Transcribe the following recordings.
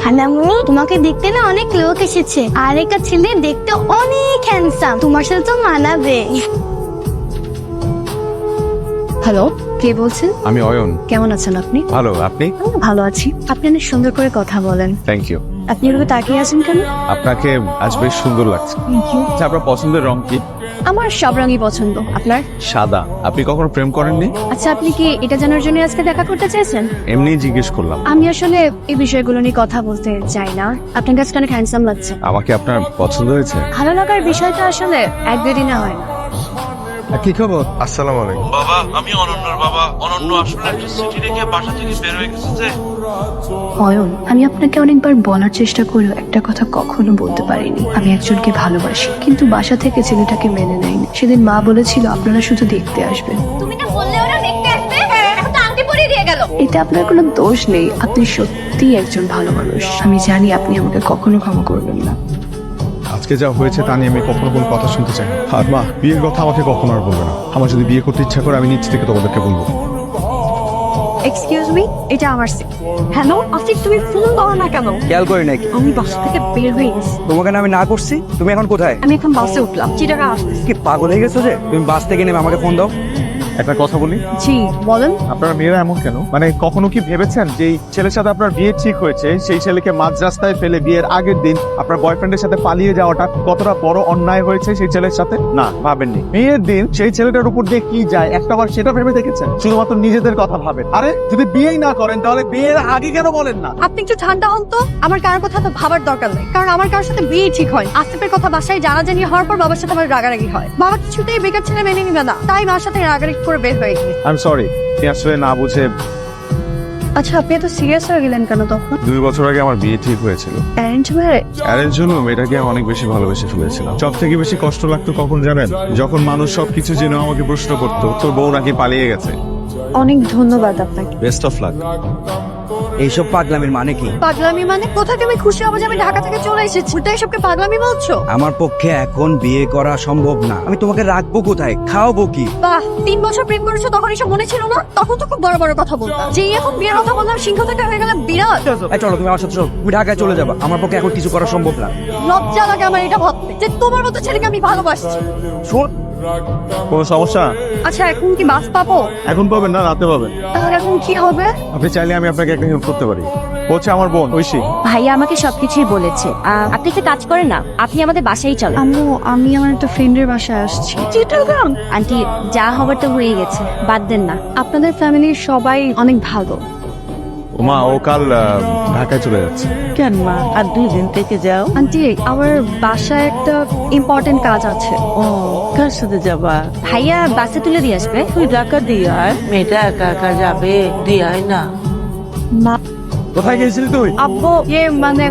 খালামুনি, তোমাকে দেখতে না অনেক লোক এসেছে, আর একটা ছেলে দেখতে অনেক হ্যান্ডসাম, তোমার সাথে তো মানাবে। হ্যালো, কে বলছেন? আমি অয়ন। কেমন আছেন আপনি? ভালো, আপনি? ভালো আছি। আপনি অনেক সুন্দর করে কথা বলেন। Thank you. আপনি এভাবে তাকিয়ে আছেন কেন? আপনাকে আজ বেশ সুন্দর লাগছে। Thank you. আচ্ছা, আপনার পছন্দের রং কি? আমার সব রঙই পছন্দ। আপনার? সাদা। আপনি কখনো প্রেম করেননি? আচ্ছা, আপনি কি এটা জানার জন্য আজকে দেখা করতে চাইছেন? এমনি জিজ্ঞেস করলাম। আমি আসলে এই বিষয়গুলো নিয়ে কথা বলতে চাই না। আপনার কাছে অনেক হ্যান্ডসাম লাগছে। আমাকে আপনার পছন্দ হয়েছে? ভালো লাগার বিষয়টা আসলে এক দুই দিনে হয় না। কি খবর? আসসালামু আলাইকুম। বাবা, আমি অনন্যার বাবা। অনন্য আসলে একটা চিঠি রেখে বাসা থেকে বের হয়ে গেছে যে। অয়ন, আমি আপনাকে অনেকবার বলার চেষ্টা করেও একটা কথা কখনো বলতে পারিনি। আমি একজনকে ভালোবাসি, কিন্তু বাসা থেকে ছেলেটাকে মেনে নেয়নি। সেদিন মা বলেছিল আপনারা শুধু দেখতে আসবেন। তুমি না বললে ওরা দেখতে আসবে, এখন তো আংটি পরিয়ে দিয়ে গেল। এতে আপনার কোনো দোষ নেই। আপনি সত্যিই একজন ভালো মানুষ। আমি জানি আপনি আমাকে কখনো ক্ষমা করবেন না। আজকে যা হয়েছে তা নিয়ে আমি কখনো কোনো কথা শুনতে চাই না। আর মা, বিয়ের কথা আমাকে কখনো আর বলবে না। আমার যদি বিয়ে করতে ইচ্ছা করে আমি নিজ থেকে তোমাদেরকে বলবো। এক্সকিউজ মি, এটা আমার সিট। হ্যালো আফিক, তুমি ফোন দাও না কেন? খেয়াল করি নাকি? আমি বাসা থেকে বের হয়ে গেছি। তোমাকে না আমি না করছি? তুমি এখন কোথায়? আমি এখন বাসে উঠলাম, চিটাগা আসতেছি। কি পাগল হয়ে গেছো যে? তুমি বাস থেকে নেমে আমাকে ফোন দাও। একটা কথা বলি, জি বলেন। আপনারা মেয়েরা এমন কেন? মানে কখনো কি ভেবেছেন যে এই ছেলের সাথে আপনার বিয়ে ঠিক হয়েছে, সেই ছেলেকে মাঝ রাস্তায় ফেলে বিয়ের আগের দিন আপনার বয়ফ্রেন্ডের সাথে পালিয়ে যাওয়াটা কতটা বড় অন্যায় হয়েছে সেই ছেলের সাথে? না, ভাবেননি। বিয়ের দিন সেই ছেলেটার উপর দিয়ে কি যায় একটাবার সেটা ভেবে দেখেছেন? শুধুমাত্র নিজেদের কথা ভাবেন। আরে যদি বিয়েই না করেন তাহলে বিয়ের আগে কেন বলেন না? আপনি একটু ঠান্ডা হন তো। আমার কারোর কথা তো ভাবার দরকার নেই, কারণ আমার কারোর সাথে বিয়ে ঠিক হয়। আসিফের কথা বাসায় জানাজানি হওয়ার পর বাবার সাথে আমার রাগারাগি হয়। বাবা কিছুতেই বেকার ছেলে মেনে নিবে না, তাই মার সাথে রাগারাগি করে বের হয়ে গেছে। আই এম সরি, আপনি আসলে না বুঝে। আচ্ছা, আপনি এত সিরিয়াস হয়ে গেলেন কেন তখন? 2 বছর আগে আমার বিয়ে ঠিক হয়েছিল। Arrange marriage? অ্যারেঞ্জ হলো, মেয়েটাকে আমি অনেক বেশি ভালোবেসে ফেলেছিলাম। সব থেকে বেশি কষ্ট লাগতো কখন জানেন? যখন মানুষ সবকিছু জেনে আমাকে প্রশ্ন করতো তোর বউ নাকি পালিয়ে গেছে। অনেক ধন্যবাদ আপনাকে। Best of luck. এইসব পাগলামির মানে কি? পাগলামি মানে? কোথায় আমি খুশি হবো যে আমি ঢাকা থেকে চলে এসেছি, ওটাই সবকে পাগলামি বলছো? আমার পক্ষে এখন বিয়ে করা সম্ভব না। আমি তোমাকে রাখবো কোথায়, খাওয়াবো কি? বাহ, 3 বছর প্রেম করেছো, তখন এসব মনে ছিল না? তখন তো খুব বড় বড় কথা বলতাম। যেই এখন বিয়ের কথা বললাম, সিংহ থেকে হয়ে গেলাম বিরাট। এই চলো, তুমি আমার সাথে চলো। তুমি ঢাকায় চলে যাবা। আমার পক্ষে এখন কিছু করা সম্ভব না। লজ্জা লাগে আমার এটা ভাবতে যে তোমার মতো ছেলেকে আমি ভালোবাসছি। শোন, কোনো সমস্যা? আচ্ছা, এখন কি বাস পাবো? এখন পাবেন না, রাতে পাবেন। তাহলে এখন কি হবে? আপনি চাইলে আমি আপনাকে একটা হেল্প করতে পারি। হচ্ছে আমার বোন ঐশী। ভাইয়া আমাকে সবকিছুই বলেছে। আপনি একটা কাজ করেন না, আপনি আমাদের বাসায় চলেন। আম্মু, আমি আমার একটা ফ্রেন্ডের বাসায় আসছি। চিটাগাং? আন্টি, যা হবার তো হয়ে গেছে, বাদ দেন না। আপনাদের ফ্যামিলির সবাই অনেক ভালো। ওমা, ও কাল ঢাকায় চলে যাচ্ছে। কেন মা, আর 2 দিন থেকে যাও? আন্টি, আমার বাসায় একটা ইম্পর্টেন্ট কাজ আছে। ও, কার সাথে যাবা? ভাইয়া বাসে তুলে দিয়ে আসবে। তুই ঢাকা দিয়ে আয়। মেয়েটা একা একা যাবে, দিয়ে আয় না। মা, কোথায় গেছিলি তুই? আব্বু, মানে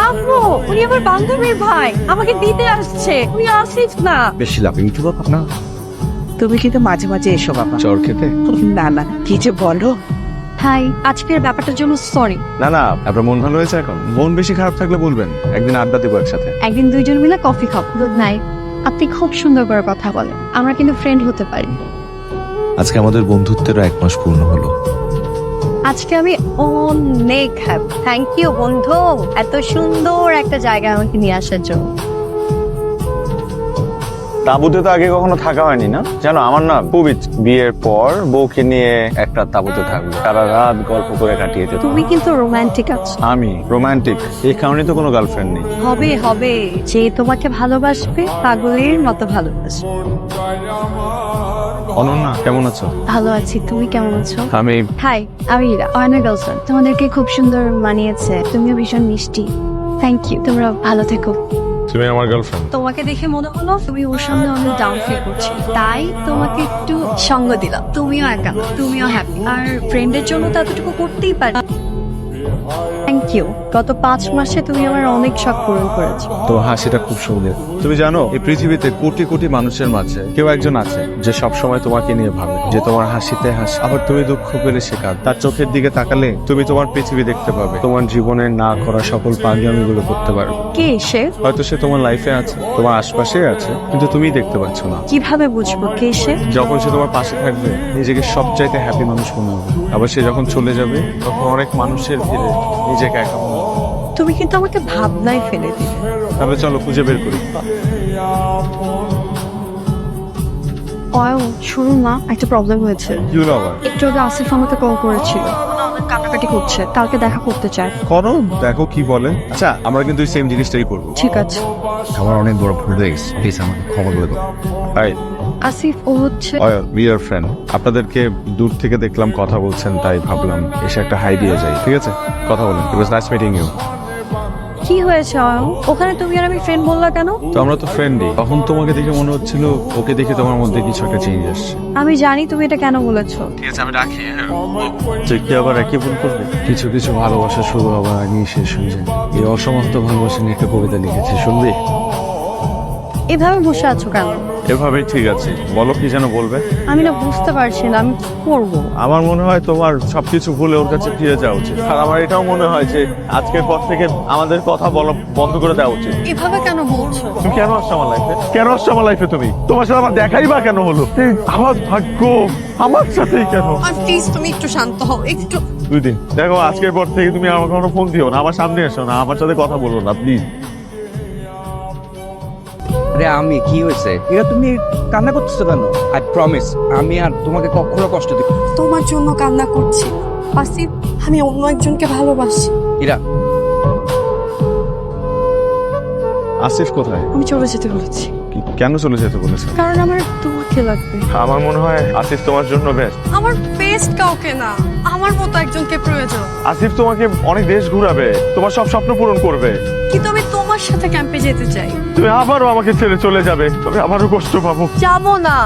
আব্বু, উনি আমার বান্ধবীর ভাই, আমাকে দিতে আসছে। উনি আসিস না। বেশি লাভ ইউটিউব আপনার তুমি কিন্তু মাঝে মাঝে এসো বাবা। চর খেতে। না না, কি যে বলো। হাই, আজকের ব্যাপারটার জন্য সরি। না না, আপনার মন ভালো হয়েছে এখন? মন বেশি খারাপ থাকলে বলবেন, একদিন আড্ডা দেবো একসাথে। একদিন দুইজন মিলে কফি খাবো। Good night. আপনি খুব সুন্দর করে কথা বলেন, আমরা কিন্তু ফ্রেন্ড হতে পারি। আজকে আমাদের বন্ধুত্বেরও 1 মাস পূর্ণ হলো। আজকে আমি অনেক হ্যাপি। থ্যাংক ইউ বন্ধু, এত সুন্দর একটা জায়গায় আমাকে নিয়ে আসার জন্য। তাঁবুতে তো আগে কখনো থাকা হয়নি না? জানো, আমার না খুব ইচ্ছে বিয়ের পর বউকে নিয়ে একটা তাঁবুতে থাকবো, সারা রাত গল্প করে কাটিয়ে যেত। তুমি কিন্তু রোমান্টিক আছো। আমি রোমান্টিক? এই কারণে তো কোনো গার্লফ্রেন্ড নেই। হবে হবে, যে তোমাকে ভালোবাসবে পাগলের মতো ভালোবাসবে। অনন্যা, কেমন আছো? ভালো আছি, তুমি কেমন আছো? আমি হাই, আমি ইরা, অয়নের গার্লফ্রেন্ড। তোমাদেরকে খুব সুন্দর মানিয়েছে, তুমিও ভীষণ মিষ্টি। থ্যাংক ইউ, তোমরা ভালো থেকো। তুমি আমার গার্লফ্রেন্ড। তোমাকে দেখে মনে হলো তুমি ওর সামনে অনেক ডাউন ফিল করছি, তাই তোমাকে একটু সঙ্গ দিলাম। তুমিও একা না, তুমিও হ্যাপি, আর ফ্রেন্ডের জন্য তো এতটুকু করতেই পারি। Thank you. গত 5 মাসে তুমি আমার অনেক শখ পূরণ করেছো। তো হাসিটা খুব সুন্দর। তুমি জানো, এই পৃথিবীতে কোটি কোটি মানুষের মাঝে কেউ একজন আছে যে সব সময় তোমাকে নিয়ে ভাবে, যে তোমার হাসিতে হাসি, আবার তুমি দুঃখ পেলে সে কাঁদে। তার চোখের দিকে তাকালে তুমি তোমার পৃথিবী দেখতে পাবে, তোমার জীবনে না করা সকল পাগলামিগুলো করতে পারবে। কে সে? হয়তো সে তোমার লাইফে আছে, তোমার আশপাশে আছে, কিন্তু তুমি দেখতে পাচ্ছ না। কিভাবে বুঝবো কে সে? যখন সে তোমার পাশে থাকবে নিজেকে সবচাইতে হ্যাপি মানুষ মনে হবে, আবার সে যখন চলে যাবে তখন অনেক মানুষের ভিড়ে নিজেকে একা মনে হবে। তুমি কিন্তু আমাকে ভাবনায় ফেলে দিলে। তাহলে চলো খুঁজে বের করি। অয়ন শুনুন না, একটা প্রবলেম হয়েছে। কি হলো আবার? একটু আগে আসিফ আমাকে কল করেছিল, অনেক কান্নাকাটি করছে, কালকে দেখা করতে চায়। করো, দেখো কি বলে। আচ্ছা, আমরা কিন্তু সেম জিনিসটাই করবো। ঠিক আছে। আমার অনেক বড় ভুল হয়ে গেছে, প্লিজ আমাকে ক্ষমা করে দাও। হাই, আসিফ ও হচ্ছে অয়ন, উই আর ফ্রেন্ড। আপনাদেরকে দূর থেকে দেখলাম কথা বলছেন, তাই ভাবলাম এসে একটা হাই দিয়ে যাই। ঠিক আছে, কথা বলেন। ইট ওয়াজ নাইস মিটিং ইউ। কি হয়েছে অয়ন? ওখানে তুমি আর আমি ফ্রেন্ড বললা কেন? তো আমরা তো ফ্রেন্ডই। তখন তোমাকে দেখে মনে হচ্ছিল ওকে দেখে তোমার মধ্যে কিছু একটা চেঞ্জ আসছে। আমি জানি তুমি এটা কেন বলেছো। ঠিক আছে, আমি রাখি। তুই কি আবার একই ভুল করবে? কিছু কিছু ভালোবাসা শুরু হবার আগেই শেষ হয়ে যায়। এই অসমাপ্ত ভালোবাসা নিয়ে একটা কবিতা লিখেছি, শুনবি? এভাবে বসে আছো কেন? এভাবেই ঠিক আছে। বলো কি যেন বলবে। আমি না বুঝতে পারছি না আমি কি করবো। আমার মনে হয় তোমার সবকিছু ভুলে ওর কাছে ফিরে যাওয়া উচিত। আর আমার এটাও মনে হয় যে আজকের পর থেকে আমাদের কথা বলা বন্ধ করে দেওয়া উচিত। এভাবে কেন বলছো? তুমি কেন আসছো আমার লাইফে? কেন আসছো আমার লাইফে? তুমি তোমার সাথে আমার দেখাই বা কেন হলো? এই আমার ভাগ্য আমার সাথেই কেন? প্লিজ তুমি একটু শান্ত হও, একটু। 2 দিন দেখো, আজকের পর থেকে তুমি আমাকে কোনো ফোন দিও না, আমার সামনে এসো না, আমার সাথে কথা বলো না প্লিজ। আরে আমি কি হয়েছে? এরা তুমি কান্না করতেছো কেন? আই প্রমিস আমি আর তোমাকে কখনো কষ্ট দিব। তোমার জন্য কান্না করছি আসিফ, আমি অন্য একজনকে ভালোবাসি। এরা আসিফ কোথায়? আমি চলে যেতে বলেছি, কেন চলে যেতে বলেছে? কারণ আমার তোমাকে লাগবে। আমার মনে হয় আসিফ তোমার জন্য বেস্ট। আমার বেস্ট কাউকে না, আমার মতো একজনকে প্রয়োজন। আসিফ তোমাকে অনেক দেশ ঘুরাবে, তোমার সব স্বপ্ন পূরণ করবে। কিন্তু আমি তোমার সাথে ক্যাম্পে যেতে চাই। তুমি আবারও আমাকে ছেড়ে চলে যাবে, তবে আবারও কষ্ট পাবো। যাবো না।